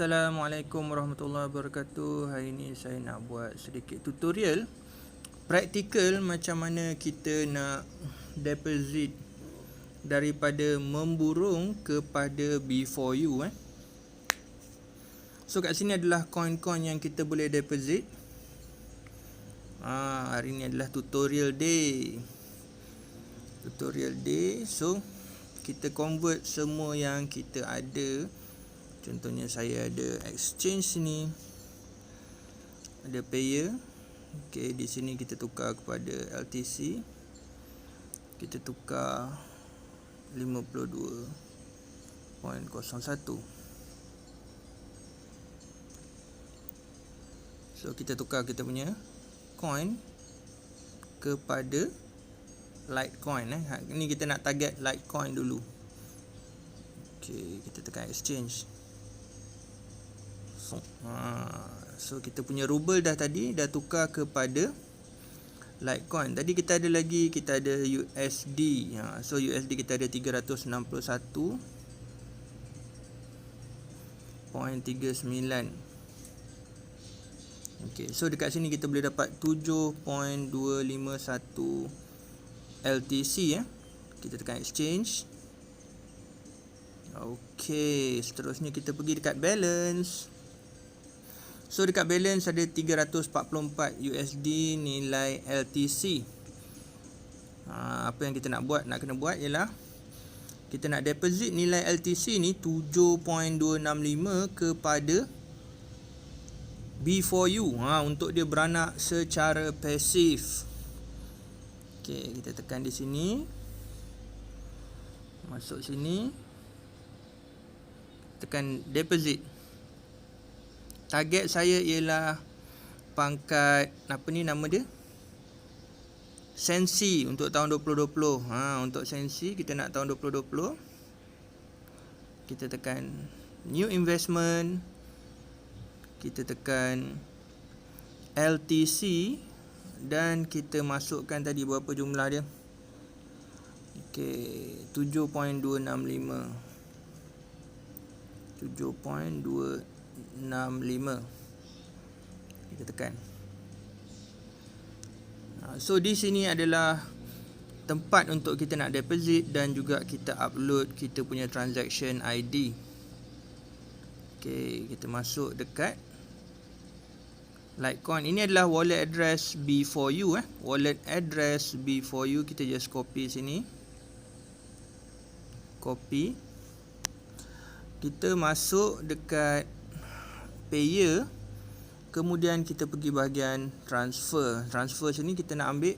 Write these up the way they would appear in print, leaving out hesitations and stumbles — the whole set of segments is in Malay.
Assalamualaikum warahmatullahi wabarakatuh. Hari ini saya nak buat sedikit tutorial praktikal macam mana kita nak deposit daripada memburung kepada B4U. So kat sini adalah coin-coin yang kita boleh deposit. Hari ini adalah tutorial day. So kita convert semua yang kita ada. Contohnya saya ada exchange sini, ada payer. Okey, di sini kita tukar kepada LTC. Kita tukar 52.01. So kita tukar kita punya coin kepada Litecoin. Ni kita nak target Litecoin dulu. Okey, kita tekan exchange. So kita punya ruble dah tukar kepada Litecoin. Tadi kita ada USD. So USD kita ada 361.39. Okey, so dekat sini kita boleh dapat 7.251 LTC. Kita tekan exchange. Okey, seterusnya kita pergi dekat balance. So dekat balance ada 344 USD nilai LTC. Apa yang kita nak kena buat ialah kita nak deposit nilai LTC ni 7.265 kepada B4U untuk dia beranak secara pasif. Okey, kita tekan di sini. Masuk sini. Tekan deposit. Target saya ialah pangkat nama dia? Sensi untuk tahun 2020. Untuk sensi kita nak tahun 2020. Kita tekan new investment. Kita tekan LTC dan kita masukkan tadi berapa jumlah dia? Okey, 7.265. 7.265. Kita tekan. So di sini adalah tempat untuk kita nak deposit dan juga kita upload kita punya transaction ID. Okey, kita masuk dekat Litecoin. Ini adalah wallet address B4U. Wallet address B4U kita just copy sini. Copy. Kita masuk dekat payer. Kemudian kita pergi bahagian transfer. Transfer sini kita nak ambil.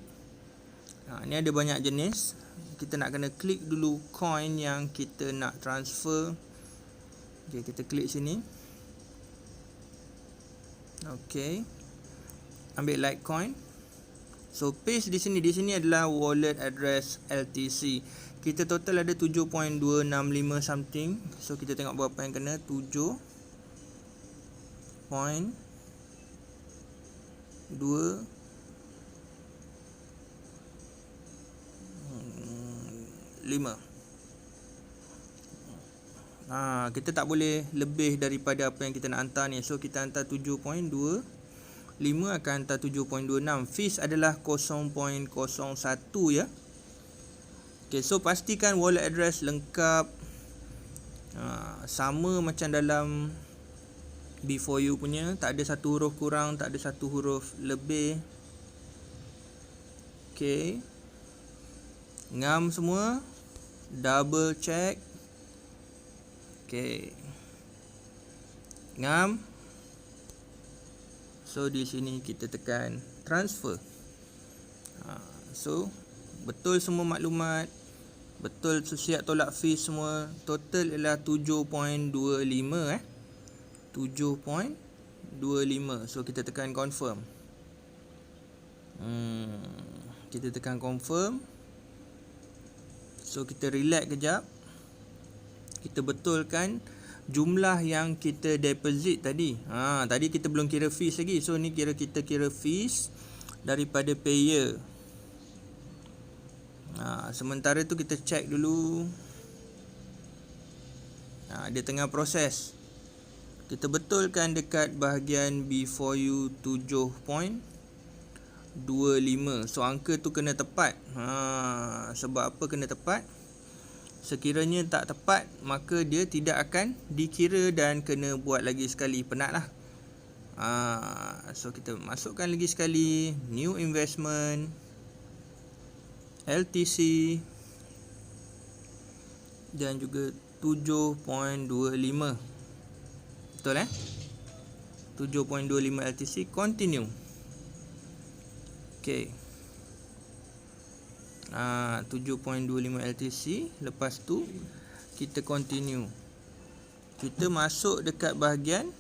Ni ada banyak jenis. Kita nak kena klik dulu coin yang kita nak transfer. Okay, kita klik sini. Okay. Ambil Litecoin. So paste di sini. Di sini adalah wallet address LTC. Kita total ada 7.265 something. So kita tengok berapa yang kena. 7.265. Kita tak boleh lebih daripada apa yang kita nak hantar ni. So kita hantar 7.25 akan hantar 7.26. Fees adalah 0.01 ya. Okay, so pastikan wallet address lengkap. Sama macam dalam B4U punya. Tak ada satu huruf kurang, tak ada satu huruf lebih. Okay, ngam semua. Double check. Okay, ngam. So di sini kita tekan transfer. So betul semua maklumat. Betul siap tolak fees semua. Total ialah 7.25 7.25. So kita tekan confirm. Kita tekan confirm. So kita relax kejap. Kita betulkan jumlah yang kita deposit tadi. Tadi kita belum kira fees lagi. So ni kita kira fees daripada payer. Sementara tu kita check dulu. Dia tengah proses. Kita betulkan dekat bahagian B4U 7.25. So angka tu kena tepat. Sebab apa kena tepat? Sekiranya tak tepat, maka dia tidak akan dikira dan kena buat lagi sekali. Penat lah. So kita masukkan lagi sekali new investment LTC dan juga 7.25. Betul 7.25 LTC. Continue. Okay. 7.25 LTC. Lepas tu kita continue. Kita masuk dekat bahagian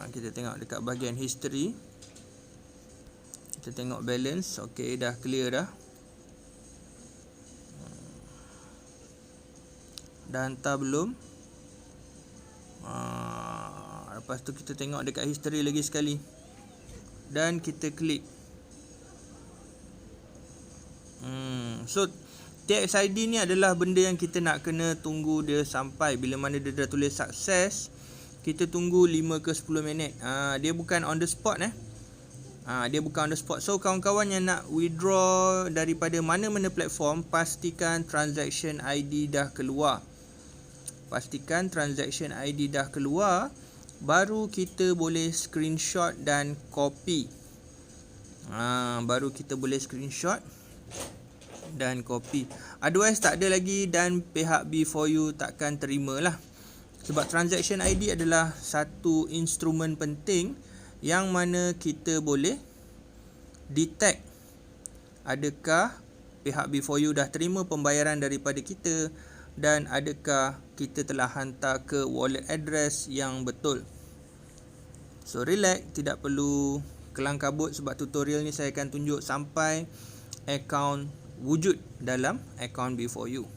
kita tengok dekat bahagian history. Kita tengok balance. Okay, dah clear dah. Dah hantar belum? Lepas tu kita tengok dekat history lagi sekali. Dan kita klik. So TXID ni adalah benda yang kita nak kena tunggu dia sampai. Bila mana dia dah tulis sukses, kita tunggu 5 ke 10 minit. Dia bukan on the spot dia bukan on the spot. So kawan-kawan yang nak withdraw daripada mana-mana platform, pastikan transaction ID dah keluar. Pastikan transaction ID dah keluar, baru kita boleh screenshot dan copy. Baru kita boleh screenshot dan copy. Otherwise tak ada lagi dan pihak B4U takkan terima lah. Sebab transaction ID adalah satu instrumen penting yang mana kita boleh detect adakah pihak B4U dah terima pembayaran daripada kita dan adakah kita telah hantar ke wallet address yang betul. So relax, tidak perlu kelang kabut sebab tutorial ni saya akan tunjuk sampai akaun wujud dalam akaun B4U.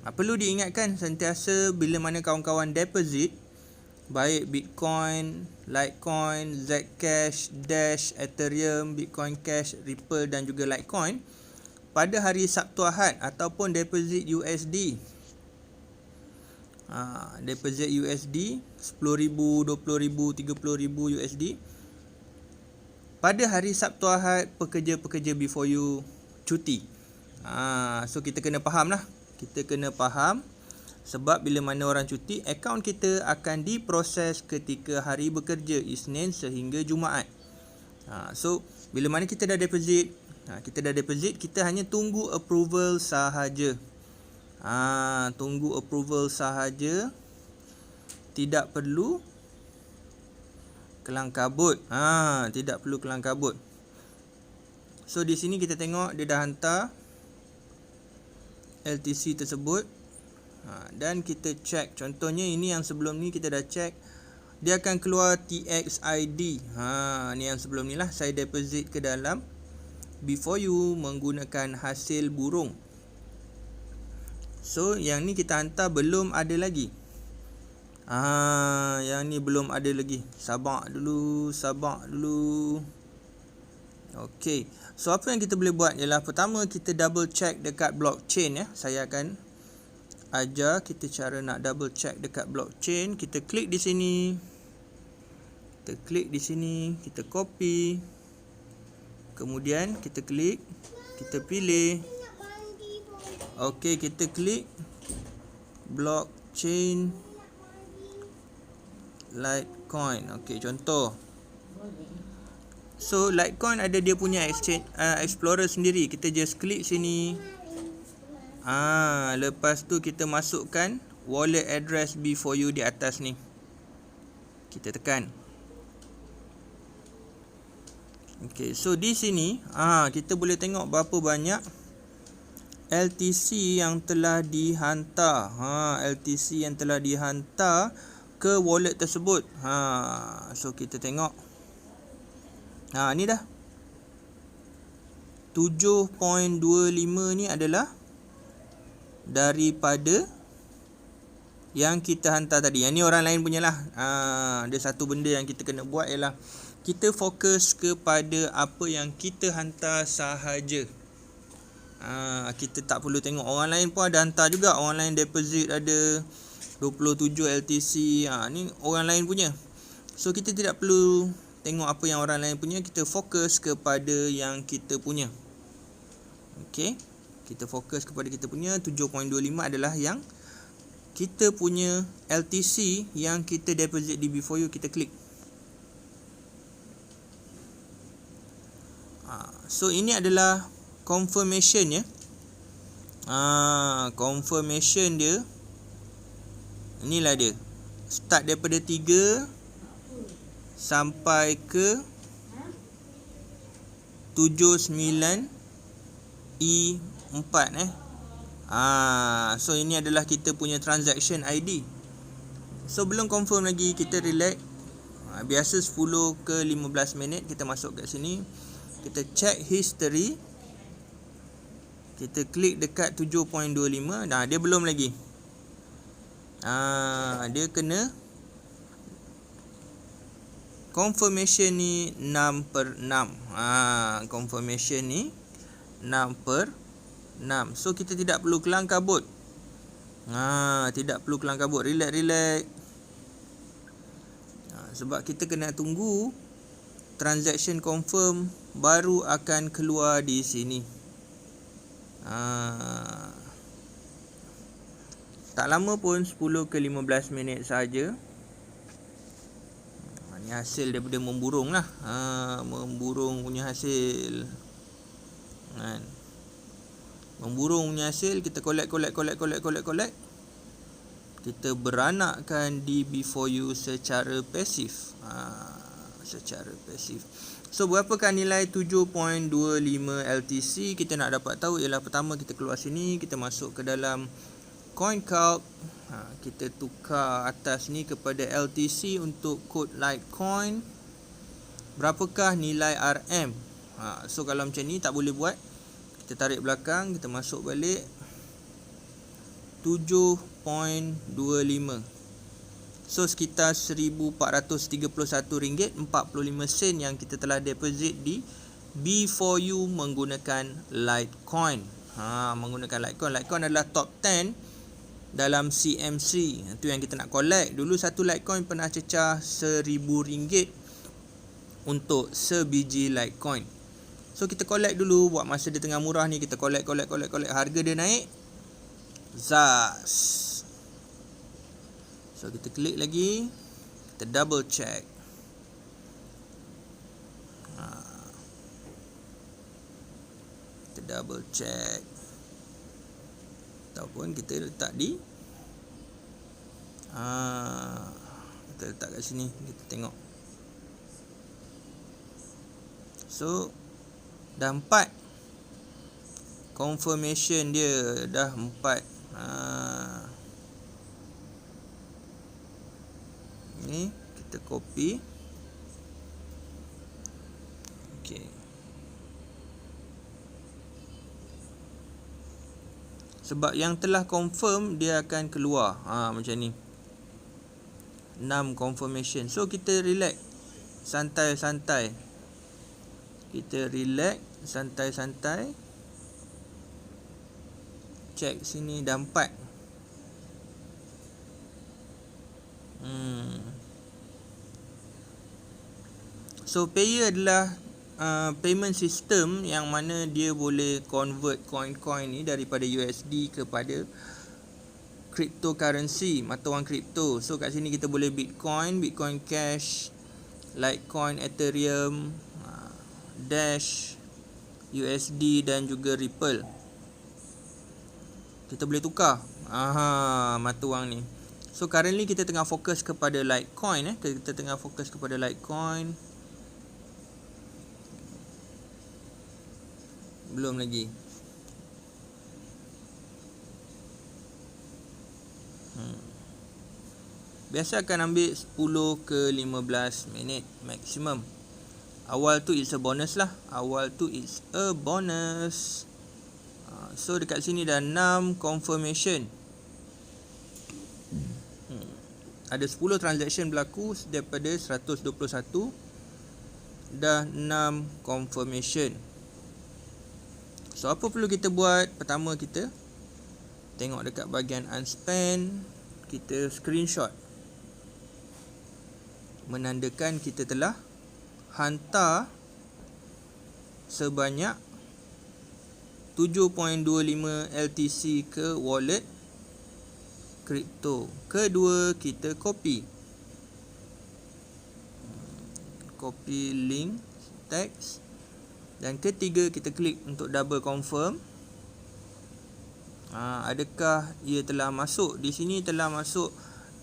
Perlu diingatkan sentiasa bila mana kawan-kawan deposit, baik Bitcoin, Litecoin, Zcash, Dash, Ethereum, Bitcoin Cash, Ripple dan juga Litecoin, pada hari Sabtu Ahad ataupun deposit USD. Deposit USD 10,000, 20,000, 30,000 USD. Pada hari Sabtu Ahad, pekerja-pekerja B4U cuti. So kita kena faham lah. Kita kena faham sebab bila mana orang cuti, akaun kita akan diproses ketika hari bekerja Isnin sehingga Jumaat. So bila mana kita dah deposit, kita hanya tunggu approval sahaja. Tunggu approval sahaja. Tidak perlu kelang kabut. Tidak perlu kelang kabut. So di sini kita tengok dia dah hantar LTC tersebut. Dan kita check. Contohnya ini yang sebelum ni kita dah check. Dia akan keluar TXID. Ni yang sebelum ni lah. Saya deposit ke dalam B4U menggunakan hasil burung. So yang ni kita hantar belum ada lagi. Yang ni belum ada lagi. Sabar dulu. Okey. So apa yang kita boleh buat ialah pertama kita double check dekat blockchain ya. Saya akan ajar kita cara nak double check dekat blockchain. Kita klik di sini. Kita copy. Kemudian kita klik, kita pilih. Okey, kita klik blockchain Litecoin. Okey, contoh. So Litecoin ada dia punya exchange explorer sendiri. Kita just klik sini. Lepas tu kita masukkan wallet address B4U di atas ni. Kita tekan. Okay, so di sini kita boleh tengok berapa banyak LTC yang telah dihantar. LTC yang telah dihantar ke wallet tersebut. So kita tengok. Ni dah 7.25 ni adalah daripada yang kita hantar tadi. Yang ni orang lain punyalah. Ada satu benda yang kita kena buat ialah kita fokus kepada apa yang kita hantar sahaja. Kita tak perlu tengok orang lain pun ada hantar juga. Orang lain deposit ada, 27 LTC. Ni orang lain punya. So kita tidak perlu tengok apa yang orang lain punya, kita fokus kepada yang kita punya. Okey, kita fokus kepada kita punya. 7.25 adalah yang kita punya LTC yang kita deposit di B4U, kita klik. So ini adalah confirmation ya. Confirmation dia. Inilah dia. Start daripada 3 sampai ke 79 E4 So ini adalah kita punya transaction ID. So belum confirm lagi, kita relax. Biasa 10 ke 15 minit kita masuk kat sini. Kita check history. Kita klik dekat 7.25. Dia belum lagi. Dia kena confirmation ni 6/6. Confirmation ni 6/6. So kita tidak perlu kelang kabut. Tidak perlu kelang kabut. Relax. Sebab kita kena tunggu transaction confirm baru akan keluar di sini. Tak lama pun, 10 ke 15 minit saja. Ni hasil daripada memburung lah. Memburung punya hasil. Memburung punya hasil, kita collect. Kita beranakkan di B4U secara pasif. So berapakah nilai 7.25 LTC? Kita nak dapat tahu ialah, pertama kita keluar sini, kita masuk ke dalam CoinCalc. Kita tukar atas ni kepada LTC untuk kod Litecoin. Berapakah nilai RM? So kalau macam ni tak boleh buat. Kita tarik belakang, kita masuk balik 7.25. So sekitar RM1,431.45 yang kita telah deposit di B4U menggunakan Litecoin. Menggunakan Litecoin. Litecoin adalah top 10 dalam CMC. Itu yang kita nak collect. Dulu satu Litecoin pernah cecah RM1,000 untuk sebiji Litecoin. So kita collect dulu, buat masa dia tengah murah ni, kita collect. Harga dia naik, zas. So kita klik lagi, kita double check. Kita double check. Ataupun kita letak di kita letak kat sini, kita tengok. So dah 4. Confirmation dia dah 4. Ni kita copy. Okey. Sebab yang telah confirm dia akan keluar. Macam ni. 6 confirmation. So kita relax. Santai-santai. Kita relax. Santai-santai. Check sini dah 4. So payer adalah payment system yang mana dia boleh convert coin-coin ni daripada USD kepada cryptocurrency, mata wang kripto. So kat sini kita boleh Bitcoin Cash, Litecoin, Ethereum, Dash, USD dan juga Ripple. Kita boleh tukar mata wang ni. So currently kita tengah fokus kepada Litecoin. Kita tengah fokus kepada Litecoin. Belum lagi. Biasa akan ambil 10 ke 15 minit maksimum. Awal tu it's a bonus lah. So dekat sini dah 6 confirmation. Ada 10 transaction berlaku daripada 121. Dah 6 confirmation. So apa perlu kita buat? Pertama kita tengok dekat bahagian unspent. kita screenshot, menandakan kita telah hantar sebanyak 7.25 LTC ke wallet kripto. Kedua, kita copy link teks. Dan ketiga, kita klik untuk double confirm. Adakah ia telah masuk? Di sini telah masuk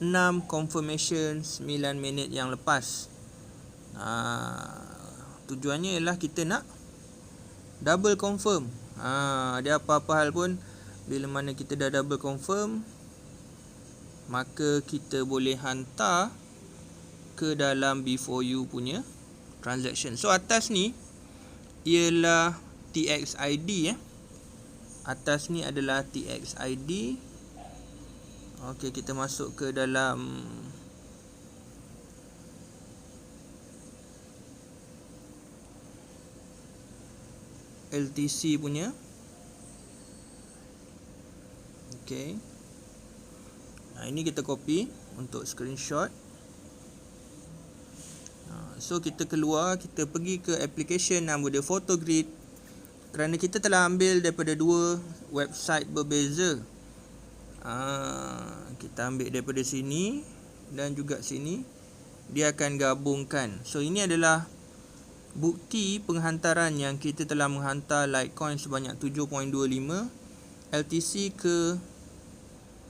6 confirmation 9 minit yang lepas. Tujuannya ialah kita nak double confirm. Dia apa-apa hal pun, bila mana kita dah double confirm, maka kita boleh hantar ke dalam B4U punya transaction. So atas ni ialah TXID. Atas ni adalah TXID. Okey, kita masuk ke dalam LTC punya. Okey. Ini kita copy untuk screenshot. So kita keluar, kita pergi ke application nama dia Photogrid. Kerana kita telah ambil daripada dua website berbeza. Kita ambil daripada sini dan juga sini. Dia akan gabungkan. So ini adalah bukti penghantaran yang kita telah menghantar Litecoin sebanyak 7.25 LTC ke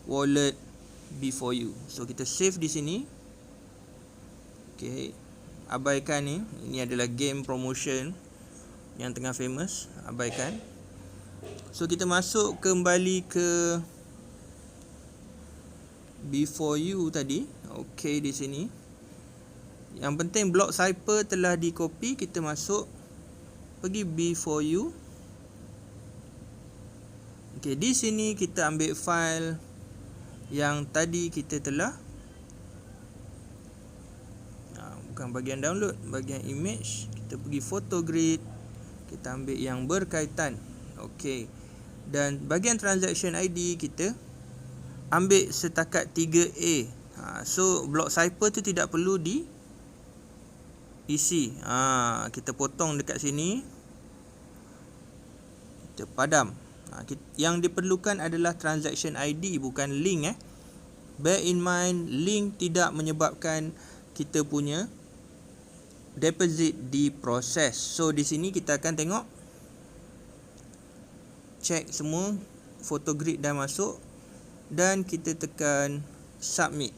wallet B4U. So kita save di sini. Okay, abaikan ni. Ini adalah game promotion yang tengah famous. Abaikan. So kita masuk kembali ke B4U tadi. Okay, di sini. Yang penting block cipher telah di copy. Kita masuk, pergi B4U. Okay, di sini kita ambil file yang tadi kita telah, bukan bahagian download, bahagian image. Kita pergi Photogrid, kita ambil yang berkaitan. Okey. Dan bahagian transaction ID kita ambil setakat 3A. So block cipher tu tidak perlu diisi. Kita potong dekat sini. Kita padam. Yang diperlukan adalah transaction ID, bukan link. Bear in mind, link tidak menyebabkan kita punya deposit diproses. So di sini kita akan tengok, check semua Photogrid dah masuk, dan kita tekan submit.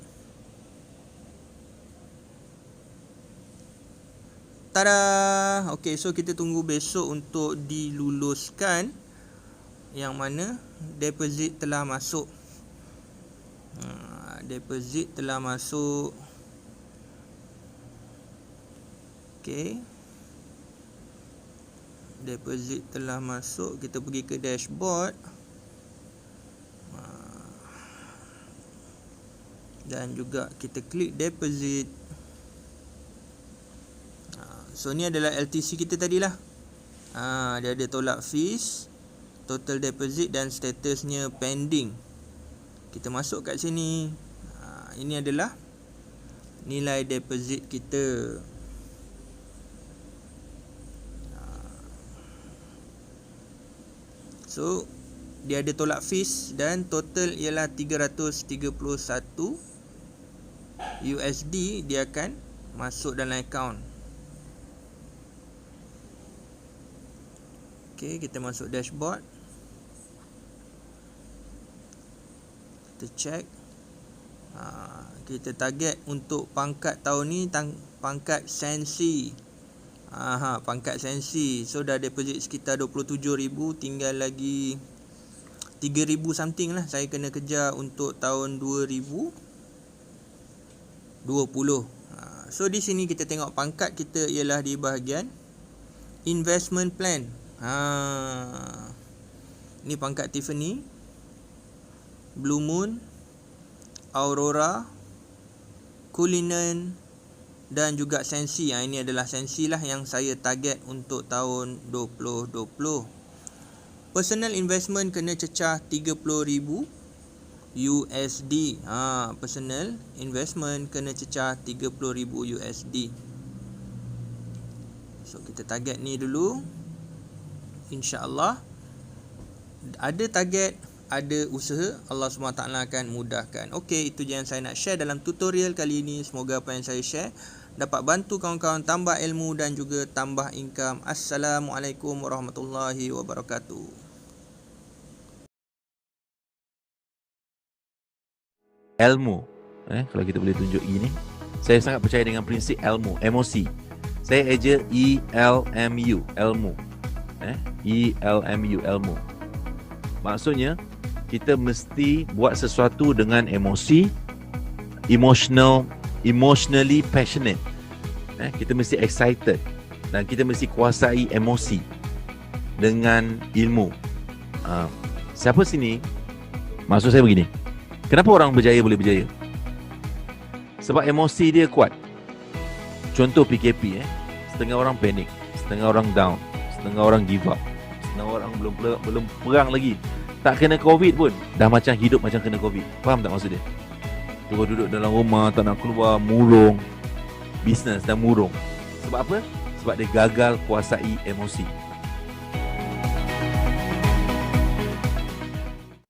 Tada! Okay, so kita tunggu besok untuk diluluskan, yang mana deposit telah masuk. Deposit telah masuk. Okay, deposit telah masuk. Kita pergi ke dashboard dan juga kita klik deposit. So ni adalah LTC kita tadilah. Dia ada tolak fees, total deposit dan statusnya pending. Kita masuk kat sini. Ini adalah nilai deposit kita. So dia ada tolak fees dan total ialah 331 USD. Dia akan masuk dalam account. Okay, kita masuk dashboard. Kita check. Kita target untuk pangkat tahun ni pangkat sensi. Pangkat sensi. So dah deposit sekitar 27,000, tinggal lagi 3,000 something lah saya kena kejar untuk tahun 2020. So di sini kita tengok pangkat kita ialah di bahagian investment plan. Ni pangkat Tiffany, Blue Moon, Aurora, Cullinan dan juga Sensi. Ini adalah Sensi lah yang saya target untuk tahun 2020. Personal investment kena cecah 30,000 USD. Personal investment kena cecah 30,000 USD. So kita target ni dulu. InsyaAllah ada target, ada usaha, Allah SWT akan mudahkan. Okey, itu je yang saya nak share dalam tutorial kali ini. Semoga apa yang saya share dapat bantu kawan-kawan tambah ilmu dan juga tambah income. Assalamualaikum warahmatullahi wabarakatuh. Ilmu, kalau kita boleh tunjuk ini, saya sangat percaya dengan prinsip ilmu, emosi. Saya eja ELMU, ilmu. ELMU, ilmu. Maksudnya kita mesti buat sesuatu dengan emosi, emotionally passionate. Kita mesti excited dan kita mesti kuasai emosi dengan ilmu. Siapa sini? Maksud saya begini. Kenapa orang berjaya boleh berjaya? Sebab emosi dia kuat. Contoh PKP, setengah orang panik, setengah orang down, setengah orang give up, setengah orang belum perang lagi. Tak kena COVID pun dah macam hidup macam kena COVID. Faham tak maksud dia? Terus duduk dalam rumah, tak nak keluar, murung. Bisnes dah murung. Sebab apa? Sebab dia gagal kuasai emosi.